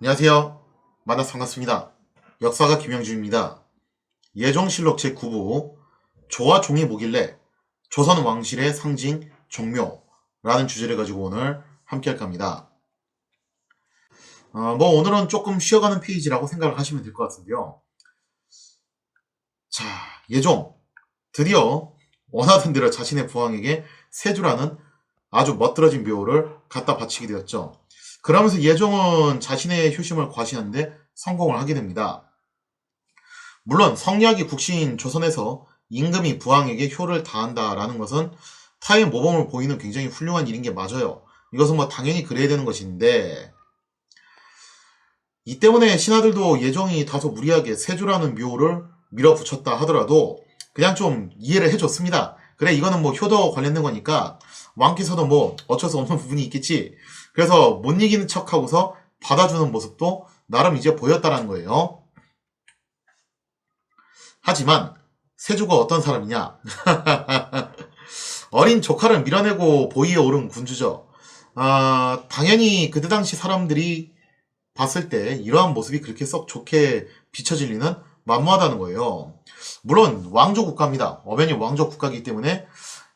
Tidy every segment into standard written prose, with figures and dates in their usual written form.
안녕하세요. 만나서 반갑습니다. 역사가 김영준입니다. 예종실록 제9부 조와 종이 뭐길래 조선 왕실의 상징 종묘라는 주제를 가지고 오늘 함께 할까 합니다. 오늘은 조금 쉬어가는 페이지라고 생각을 하시면 될 것 같은데요. 자, 예종 드디어 원하던 대로 자신의 부왕에게 세주라는 아주 멋들어진 묘를 갖다 바치게 되었죠. 그러면서 예종은 자신의 효심을 과시하는데 성공을 하게 됩니다. 물론 성리학이 국시인 조선에서 임금이 부왕에게 효를 다한다라는 것은 타의 모범을 보이는 굉장히 훌륭한 일인 게 맞아요. 이것은 당연히 그래야 되는 것인데, 이 때문에 신하들도 예종이 다소 무리하게 세조라는 묘를 밀어붙였다 하더라도 그냥 좀 이해를 해줬습니다. 그래, 이거는 효도 관련된 거니까 왕께서도 어쩔 수 없는 부분이 있겠지. 그래서 못 이기는 척하고서 받아주는 모습도 나름 이제 보였다는 거예요. 하지만 세조가 어떤 사람이냐? 어린 조카를 밀어내고 보위에 오른 군주죠. 당연히 그때 당시 사람들이 봤을 때 이러한 모습이 그렇게 썩 좋게 비춰질 리는 만무하다는 거예요. 물론 왕조 국가입니다. 엄연히 왕조 국가이기 때문에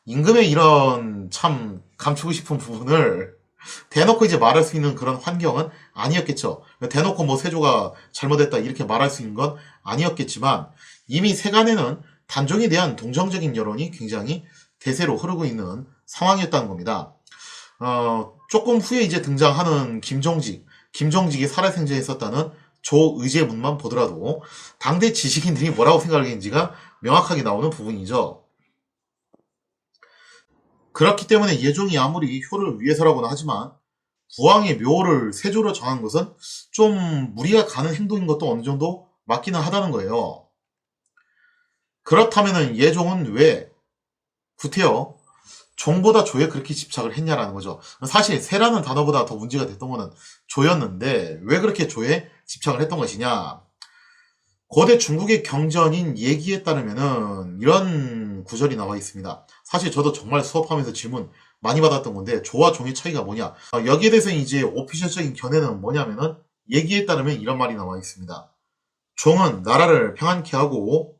임금의 이런 참 감추고 싶은 부분을 대놓고 이제 말할 수 있는 그런 환경은 아니었겠죠. 대놓고 세조가 잘못했다 이렇게 말할 수 있는 건 아니었겠지만 이미 세간에는 단종에 대한 동정적인 여론이 굉장히 대세로 흐르고 있는 상황이었다는 겁니다. 조금 후에 이제 등장하는 김종직이 살아생전했었다는 조의제문만 보더라도 당대 지식인들이 뭐라고 생각을 했는지가 명확하게 나오는 부분이죠. 그렇기 때문에 예종이 아무리 효를 위해서라고는 하지만 부왕의 묘를 세조로 정한 것은 좀 무리가 가는 행동인 것도 어느 정도 맞기는 하다는 거예요. 그렇다면 예종은 왜 구태여 종보다 조에 그렇게 집착을 했냐라는 거죠. 사실 세라는 단어보다 더 문제가 됐던 거는 조였는데 왜 그렇게 조에 집착을 했던 것이냐. 고대 중국의 경전인 예기에 따르면은 이런 구절이 나와 있습니다. 사실 저도 정말 수업하면서 질문 많이 받았던 건데 조와 종의 차이가 뭐냐. 여기에 대해서 이제 오피셜적인 견해는 뭐냐면은 예기에 따르면 이런 말이 나와 있습니다. 종은 나라를 평안케 하고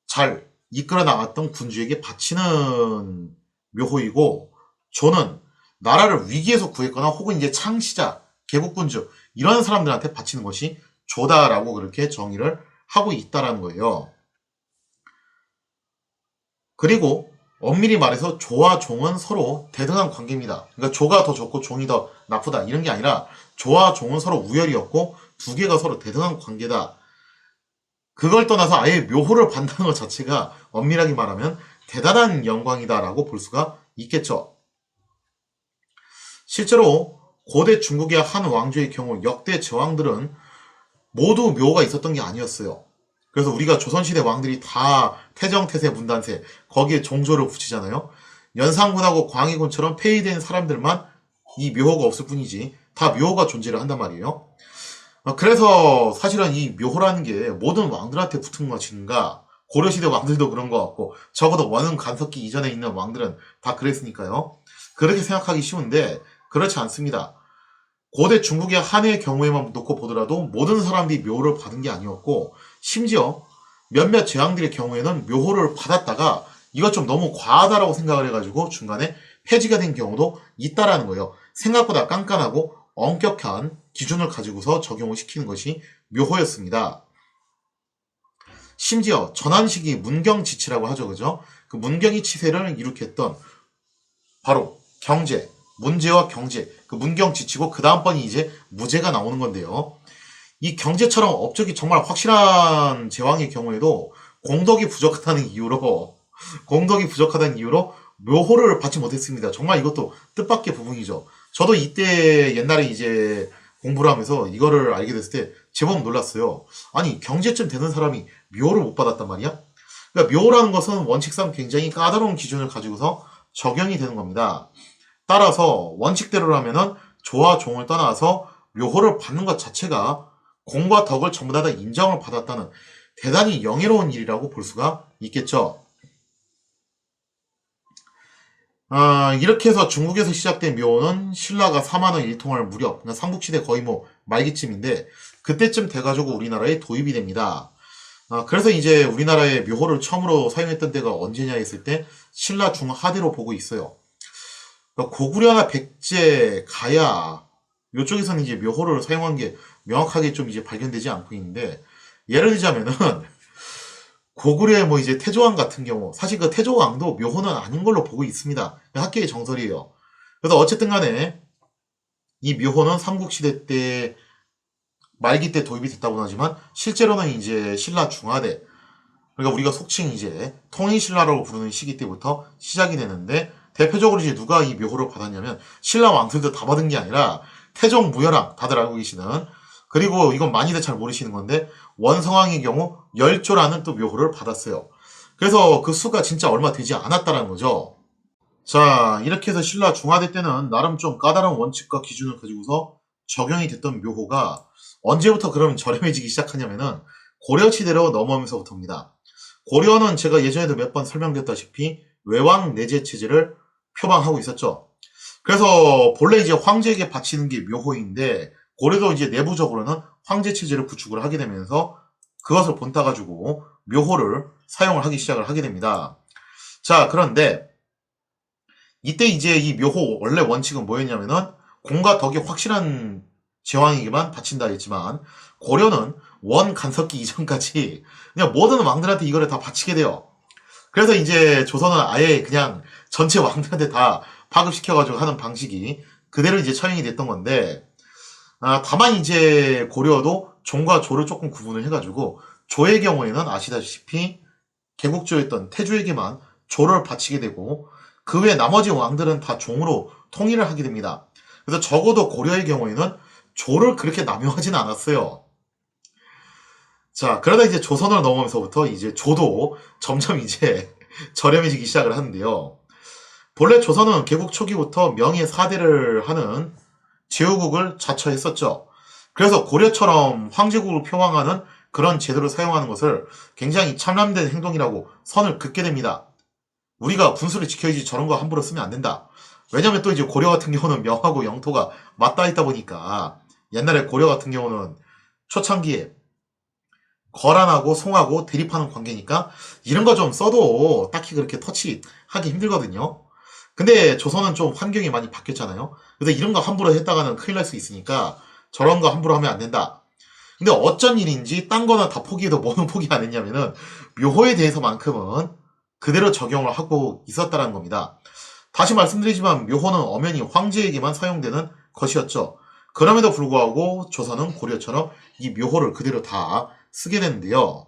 잘 이끌어 나갔던 군주에게 바치는 묘호이고, 조는 나라를 위기에서 구했거나 혹은 이제 창시자, 개국군주 이런 사람들한테 바치는 것이 조다라고 그렇게 정의를 하고 있다라는 거예요. 그리고 엄밀히 말해서 조와 종은 서로 대등한 관계입니다. 그러니까 조가 더 좋고 종이 더 나쁘다 이런 게 아니라 조와 종은 서로 우열이었고 두 개가 서로 대등한 관계다. 그걸 떠나서 아예 묘호를 받는 것 자체가 엄밀하게 말하면 대단한 영광이다라고 볼 수가 있겠죠. 실제로 고대 중국의 한 왕조의 경우 역대 제왕들은 모두 묘가 있었던 게 아니었어요. 그래서 우리가 조선시대 왕들이 다 태정, 태세, 문단세 거기에 종조를 붙이잖아요. 연산군하고 광해군처럼 폐위된 사람들만 이 묘호가 없을 뿐이지 다 묘호가 존재를 한단 말이에요. 그래서 사실은 이 묘호라는 게 모든 왕들한테 붙은 것인가. 고려시대 왕들도 그런 것 같고 적어도 원흥 간섭기 이전에 있는 왕들은 다 그랬으니까요. 그렇게 생각하기 쉬운데 그렇지 않습니다. 고대 중국의 한해의 경우에만 놓고 보더라도 모든 사람들이 묘호를 받은 게 아니었고 심지어 몇몇 제왕들의 경우에는 묘호를 받았다가 이것 좀 너무 과하다라고 생각을 해가지고 중간에 폐지가 된 경우도 있다라는 거예요. 생각보다 깐깐하고 엄격한 기준을 가지고서 적용을 시키는 것이 묘호였습니다. 심지어 전환식이 문경지치라고 하죠. 그죠? 그 문경이 치세를 일으켰던 바로 경제, 문제와 경제, 그 문경지치고 그 다음번이 이제 무제가 나오는 건데요. 이 경제처럼 업적이 정말 확실한 제왕의 경우에도 공덕이 부족하다는 이유로 묘호를 받지 못했습니다. 정말 이것도 뜻밖의 부분이죠. 저도 이때 옛날에 이제 공부를 하면서 이거를 알게 됐을 때 제법 놀랐어요. 아니 경제쯤 되는 사람이 묘를 못 받았단 말이야? 그러니까 묘라는 것은 원칙상 굉장히 까다로운 기준을 가지고서 적용이 되는 겁니다. 따라서 원칙대로라면은 조와 종을 떠나서 묘호를 받는 것 자체가 공과 덕을 전부 다 인정을 받았다는 대단히 영예로운 일이라고 볼 수가 있겠죠. 이렇게 해서 중국에서 시작된 묘는 신라가 4만원 일통할 무렵, 그러니까 삼국시대 거의 뭐 말기쯤인데, 그때쯤 돼가지고 우리나라에 도입이 됩니다. 그래서 이제 우리나라의 묘호를 처음으로 사용했던 때가 언제냐 했을 때, 신라 중하대로 보고 있어요. 그러니까 고구려나 백제, 가야, 요쪽에서는 이제 묘호를 사용한 게 명확하게 좀 이제 발견되지 않고 있는데, 예를 들자면은, 고구려의 뭐 이제 태조왕 같은 경우, 사실 그 태조왕도 묘호는 아닌 걸로 보고 있습니다. 학계의 정설이에요. 그래서 어쨌든 간에, 이 묘호는 삼국시대 때, 말기 때 도입이 됐다고 하지만, 실제로는 이제 신라 중하대, 그러니까 우리가 속칭 이제 통일신라라고 부르는 시기 때부터 시작이 되는데, 대표적으로 이제 누가 이 묘호를 받았냐면, 신라 왕들도 다 받은 게 아니라, 태종 무열왕, 다들 알고 계시는, 그리고 이건 많이들 잘 모르시는 건데, 원성왕의 경우 열조라는 또 묘호를 받았어요. 그래서 그 수가 진짜 얼마 되지 않았다는 거죠. 자, 이렇게 해서 신라 중하대 때는 나름 좀 까다로운 원칙과 기준을 가지고서 적용이 됐던 묘호가 언제부터 그럼 저렴해지기 시작하냐면은 고려시대로 넘어오면서부터입니다. 고려는 제가 예전에도 몇 번 설명드렸다시피 외왕 내제 체제를 표방하고 있었죠. 그래서 본래 이제 황제에게 바치는 게 묘호인데 고려도 이제 내부적으로는 황제 체제를 구축을 하게 되면서 그것을 본따 가지고 묘호를 사용을 하기 시작을 하게 됩니다. 자, 그런데 이때 이제 이 묘호 원래 원칙은 뭐였냐면은 공과 덕이 확실한 제왕에게만 바친다 했지만 고려는 원 간섭기 이전까지 그냥 모든 왕들한테 이거를 다 바치게 돼요. 그래서 이제 조선은 아예 그냥 전체 왕들한테 다 파급시켜가지고 하는 방식이 그대로 이제 처형이 됐던 건데, 다만 이제 고려도 종과 조를 조금 구분을 해가지고, 조의 경우에는 아시다시피 개국조였던 태조에게만 조를 바치게 되고, 그 외 나머지 왕들은 다 종으로 통일을 하게 됩니다. 그래서 적어도 고려의 경우에는 조를 그렇게 남용하지는 않았어요. 자, 그러다 이제 조선으로 넘어오면서부터 이제 조도 점점 이제 저렴해지기 시작을 하는데요. 본래 조선은 개국 초기부터 명의 사대를 하는 제후국을 자처했었죠. 그래서 고려처럼 황제국을 표방하는 그런 제도를 사용하는 것을 굉장히 참람된 행동이라고 선을 긋게 됩니다. 우리가 군수를 지켜야지 저런 거 함부로 쓰면 안 된다. 왜냐면 또 이제 고려 같은 경우는 명하고 영토가 맞닿아 있다 보니까 옛날에 고려 같은 경우는 초창기에 거란하고 송하고 대립하는 관계니까 이런 거 좀 써도 딱히 그렇게 터치하기 힘들거든요. 근데 조선은 좀 환경이 많이 바뀌었잖아요. 그래서 이런 거 함부로 했다가는 큰일 날 수 있으니까 저런 거 함부로 하면 안 된다. 근데 어쩐 일인지 딴 거는 다 포기해도 뭐는 포기 안 했냐면은 묘호에 대해서만큼은 그대로 적용을 하고 있었다는 겁니다. 다시 말씀드리지만 묘호는 엄연히 황제에게만 사용되는 것이었죠. 그럼에도 불구하고 조선은 고려처럼 이 묘호를 그대로 다 쓰게 되는데요.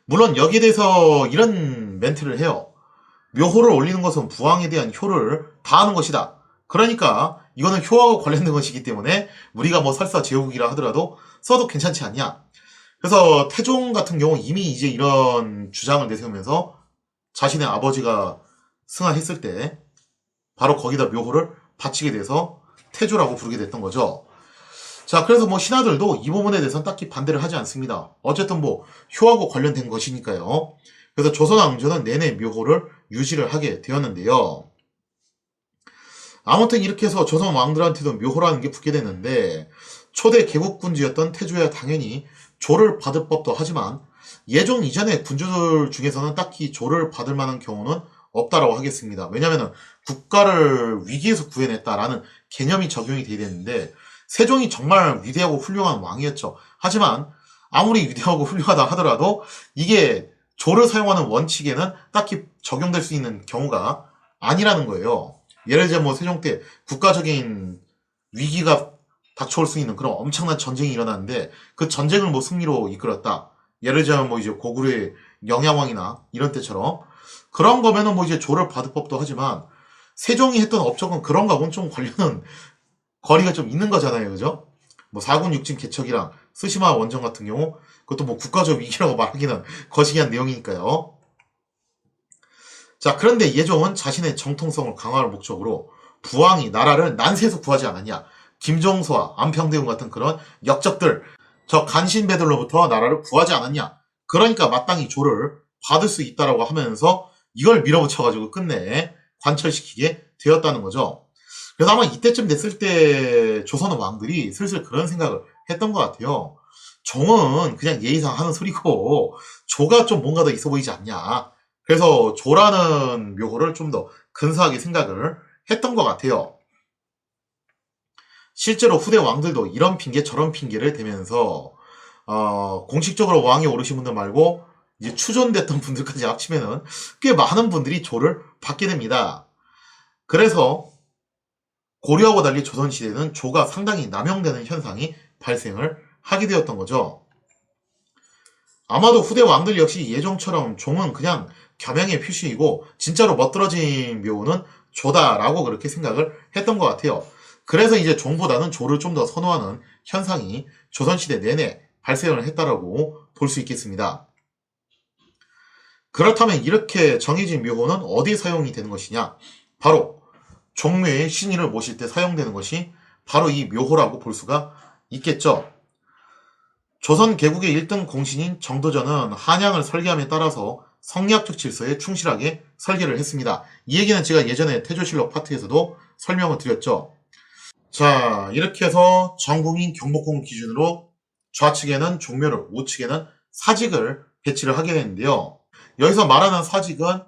물론 여기에 대해서 이런 멘트를 해요. 묘호를 올리는 것은 부왕에 대한 효를 다하는 것이다. 그러니까 이거는 효하고 관련된 것이기 때문에 우리가 뭐 설사 제국이라 하더라도 써도 괜찮지 않냐. 그래서 태종 같은 경우 이미 이제 이런 주장을 내세우면서 자신의 아버지가 승하했을 때 바로 거기다 묘호를 바치게 돼서 태조라고 부르게 됐던 거죠. 자, 그래서 뭐 신하들도 이 부분에 대해서는 딱히 반대를 하지 않습니다. 어쨌든 뭐 효하고 관련된 것이니까요. 그래서 조선 왕조는 내내 묘호를 유지를 하게 되었는데요. 아무튼 이렇게 해서 조선 왕들한테도 묘호라는 게 붙게 됐는데 초대 개국군주였던 태조야 당연히 조를 받을 법도 하지만 예종 이전의 군주들 중에서는 딱히 조를 받을 만한 경우는 없다라고 하겠습니다. 왜냐하면 국가를 위기에서 구해냈다라는 개념이 적용이 돼야 되는데 세종이 정말 위대하고 훌륭한 왕이었죠. 하지만 아무리 위대하고 훌륭하다 하더라도 이게 조를 사용하는 원칙에는 딱히 적용될 수 있는 경우가 아니라는 거예요. 예를 들자면 뭐 세종 때 국가적인 위기가 닥쳐올 수 있는 그런 엄청난 전쟁이 일어났는데 그 전쟁을 뭐 승리로 이끌었다. 예를 들자면 뭐 이제 고구려의 영양왕이나 이런 때처럼 그런 거면은 뭐 이제 조를 받을 법도 하지만 세종이 했던 업적은 그런 거하고는 좀 관련은 거리가 좀 있는 거잖아요. 그죠? 뭐 사군 육진 개척이랑 스시마 원정 같은 경우 그것도 뭐 국가적 위기라고 말하기는 거시기한 내용이니까요. 자, 그런데 예종은 자신의 정통성을 강화할 목적으로 부왕이 나라를 난세에서 구하지 않았냐. 김종서와 안평대군 같은 그런 역적들, 저 간신배들로부터 나라를 구하지 않았냐. 그러니까 마땅히 조를 받을 수 있다라고 하면서 이걸 밀어붙여가지고 끝내 관철시키게 되었다는 거죠. 그래서 아마 이때쯤 됐을 때 조선 왕들이 슬슬 그런 생각을 했던 것 같아요. 정은 그냥 예의상 하는 소리고 조가 좀 뭔가 더 있어 보이지 않냐. 그래서 조라는 묘호를 좀 더 근사하게 생각을 했던 것 같아요. 실제로 후대 왕들도 이런 핑계 저런 핑계를 대면서 공식적으로 왕이 오르신 분들 말고 이제 추존됐던 분들까지 합치면은 꽤 많은 분들이 조를 받게 됩니다. 그래서 고려하고 달리 조선시대는 조가 상당히 남용되는 현상이 발생을 하게 되었던 거죠. 아마도 후대 왕들 역시 예종처럼 종은 그냥 겸양의 표시이고 진짜로 멋들어진 묘는 조다라고 그렇게 생각을 했던 것 같아요. 그래서 이제 종보다는 조를 좀 더 선호하는 현상이 조선시대 내내 발생을 했다라고 볼 수 있겠습니다. 그렇다면 이렇게 정해진 묘호는 어디에 사용이 되는 것이냐? 바로 종묘의 신인을 모실 때 사용되는 것이 바로 이 묘호라고 볼 수가 있겠죠. 조선 개국의 1등 공신인 정도전은 한양을 설계함에 따라서 성리학적 질서에 충실하게 설계를 했습니다. 이 얘기는 제가 예전에 태조실록 파트에서도 설명을 드렸죠. 자, 이렇게 해서 전국인 경복궁 기준으로 좌측에는 종묘를, 우측에는 사직을 배치를 하게 되는데요. 여기서 말하는 사직은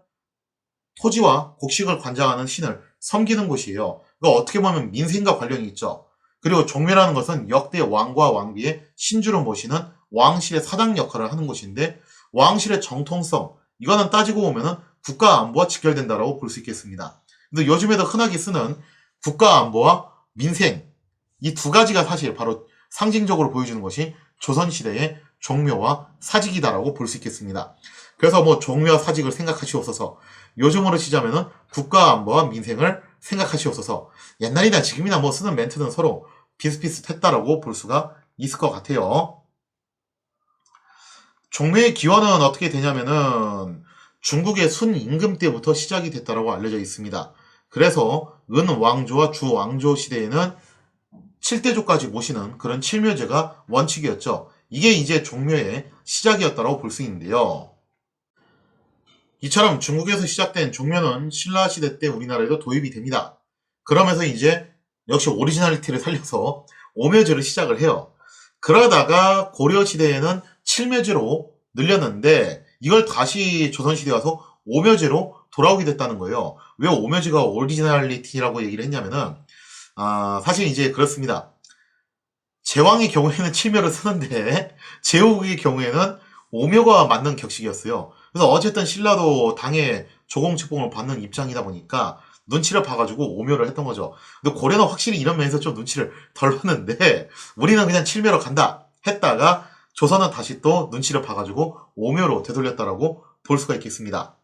토지와 곡식을 관장하는 신을 섬기는 곳이에요. 그러니까 어떻게 보면 민생과 관련이 있죠. 그리고 종묘라는 것은 역대 왕과 왕비의 신주를 모시는 왕실의 사당 역할을 하는 곳인데 왕실의 정통성, 이거는 따지고 보면은 국가 안보와 직결된다라고 볼 수 있겠습니다. 근데 요즘에도 흔하게 쓰는 국가 안보와 민생, 이 두 가지가 사실 바로 상징적으로 보여주는 것이 조선시대의 종묘와 사직이다라고 볼 수 있겠습니다. 그래서 뭐 종묘와 사직을 생각하시옵소서, 요즘으로 치자면은 국가 안보와 민생을 생각하시옵소서, 옛날이나 지금이나 뭐 쓰는 멘트는 서로 비슷비슷했다라고 볼 수가 있을 것 같아요. 종묘의 기원은 어떻게 되냐면은 중국의 순임금 때부터 시작이 됐다라고 알려져 있습니다. 그래서 은왕조와 주왕조 시대에는 7대조까지 모시는 그런 칠묘제가 원칙이었죠. 이게 이제 종묘의 시작이었다고 볼 수 있는데요. 이처럼 중국에서 시작된 종묘는 신라 시대 때 우리나라에도 도입이 됩니다. 그러면서 이제 역시 오리지널리티를 살려서 오묘제를 시작을 해요. 그러다가 고려 시대에는 칠묘제로 늘렸는데 이걸 다시 조선 시대 와서 오묘제로 돌아오게 됐다는 거예요. 왜 오묘제가 오리지널리티라고 얘기를 했냐면은 사실 이제 그렇습니다. 제왕의 경우에는 칠묘를 쓰는데 제후국의 경우에는 오묘가 맞는 격식이었어요. 그래서 어쨌든 신라도 당에 조공책봉을 받는 입장이다 보니까 눈치를 봐가지고 오묘를 했던 거죠. 근데 고려는 확실히 이런 면에서 좀 눈치를 덜 봤는데 우리는 그냥 칠묘로 간다 했다가 조선은 다시 또 눈치를 봐가지고 오묘로 되돌렸다라고 볼 수가 있겠습니다.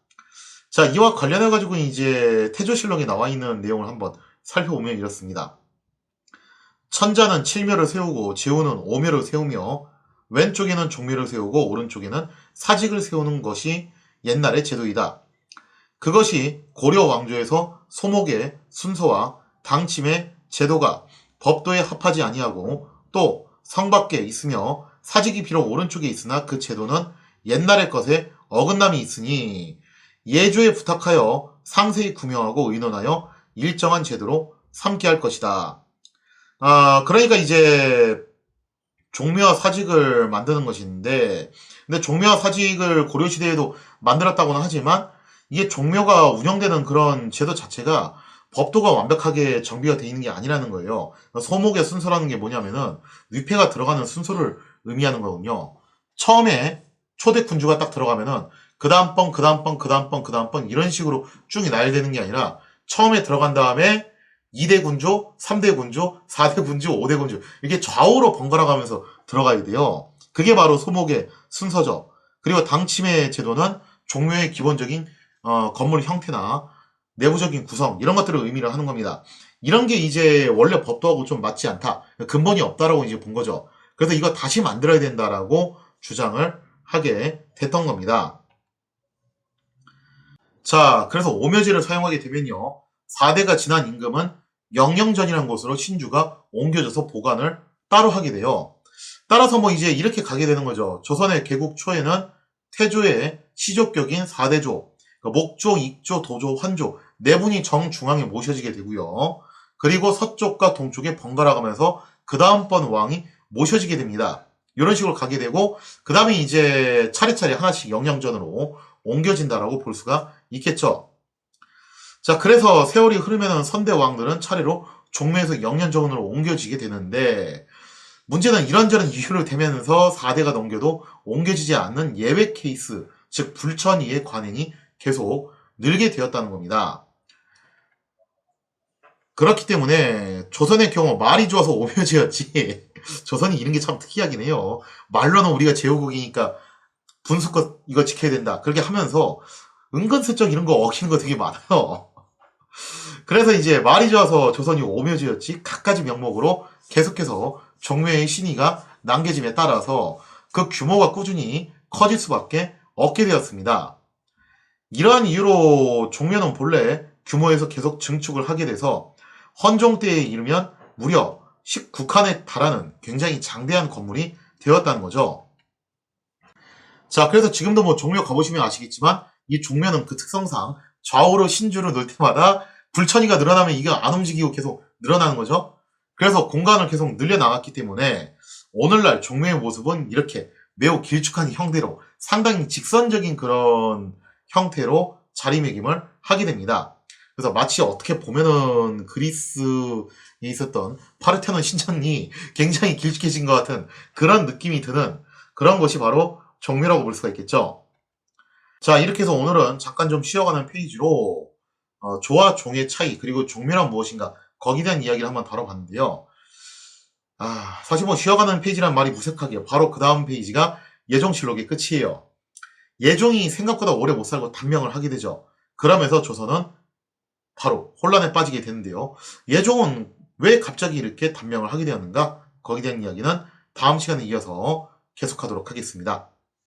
자, 이와 관련해가지고 이제 태조실록에 나와 있는 내용을 한번 살펴보면 이렇습니다. 천자는 칠묘를 세우고 제후는 오묘를 세우며 왼쪽에는 종묘를 세우고 오른쪽에는 사직을 세우는 것이 옛날의 제도이다. 그것이 고려 왕조에서 소목의 순서와 당침의 제도가 법도에 합하지 아니하고 또 성밖에 있으며 사직이 비록 오른쪽에 있으나 그 제도는 옛날의 것에 어긋남이 있으니 예조에 부탁하여 상세히 구명하고 의논하여 일정한 제도로 삼게 할 것이다. 그러니까 이제 종묘와 사직을 만드는 것인데, 근데 종묘와 사직을 고려시대에도 만들었다고는 하지만 이게 종묘가 운영되는 그런 제도 자체가 법도가 완벽하게 정비가 되어 있는 게 아니라는 거예요. 소목의 순서라는 게 뭐냐면은 위패가 들어가는 순서를 의미하는 거거든요. 처음에 초대 군주가 딱 들어가면은 그 다음 번, 그 다음 번, 그 다음 번, 그 다음 번 이런 식으로 쭉 나열되는 게 아니라 처음에 들어간 다음에 2대 군주, 3대 군주, 4대 군주, 5대 군주 이렇게 좌우로 번갈아 가면서 들어가야 돼요. 그게 바로 소목의 순서죠. 그리고 당침의 제도는 종묘의 기본적인 건물 형태나 내부적인 구성 이런 것들을 의미를 하는 겁니다. 이런 게 이제 원래 법도하고 좀 맞지 않다. 근본이 없다라고 이제 본 거죠. 그래서 이거 다시 만들어야 된다라고 주장을 하게 됐던 겁니다. 자, 그래서 오묘제를 사용하게 되면요. 4대가 지난 임금은 영영전이라는 곳으로 신주가 옮겨져서 보관을 따로 하게 돼요. 따라서 뭐 이제 이렇게 가게 되는 거죠. 조선의 개국 초에는 태조의 시족격인 4대조, 그러니까 목조, 익조, 도조, 환조 네 분이 정중앙에 모셔지게 되고요. 그리고 서쪽과 동쪽에 번갈아 가면서 그 다음번 왕이 모셔지게 됩니다. 이런 식으로 가게 되고 그 다음에 이제 차례차례 하나씩 영양전으로 옮겨진다라고 볼 수가 있겠죠. 자, 그래서 세월이 흐르면 선대 왕들은 차례로 종묘에서 영양전으로 옮겨지게 되는데 문제는 이런저런 이유를 대면서 4대가 넘겨도 옮겨지지 않는 예외 케이스, 즉 불천이의 관행이 계속 늘게 되었다는 겁니다. 그렇기 때문에 조선의 경우 말이 좋아서 오묘지였지 조선이 이런 게 참 특이하긴 해요. 말로는 우리가 제후국이니까 분수껏 이거 지켜야 된다. 그렇게 하면서 은근슬쩍 이런 거 어기는 거 되게 많아요. 그래서 이제 말이 좋아서 조선이 오묘지였지 갖가지 명목으로 계속해서 종묘의 신의가 남겨짐에 따라서 그 규모가 꾸준히 커질 수밖에 없게 되었습니다. 이러한 이유로 종묘는 본래 규모에서 계속 증축을 하게 돼서 헌종 때에 이르면 무려 19칸에 달하는 굉장히 장대한 건물이 되었다는 거죠. 자, 그래서 지금도 뭐 종묘 가보시면 아시겠지만 이 종묘는 그 특성상 좌우로 신주를 놓을 때마다 불천이가 늘어나면 이게 안 움직이고 계속 늘어나는 거죠. 그래서 공간을 계속 늘려나갔기 때문에 오늘날 종묘의 모습은 이렇게 매우 길쭉한 형태로 상당히 직선적인 그런 형태로 자리매김을 하게 됩니다. 그래서 마치 어떻게 보면은 그리스에 있었던 파르테논 신전이 굉장히 길쭉해진 것 같은 그런 느낌이 드는 그런 것이 바로 종묘라고 볼 수가 있겠죠. 자, 이렇게 해서 오늘은 잠깐 좀 쉬어가는 페이지로 조와 종의 차이 그리고 종묘란 무엇인가 거기에 대한 이야기를 한번 다뤄봤는데요. 사실 뭐 쉬어가는 페이지란 말이 무색하게 바로 그 다음 페이지가 예종실록의 끝이에요. 예종이 생각보다 오래 못 살고 단명을 하게 되죠. 그러면서 조선은 바로 혼란에 빠지게 되는데요. 예종은 왜 갑자기 이렇게 단명을 하게 되었는가? 거기에 대한 이야기는 다음 시간에 이어서 계속하도록 하겠습니다.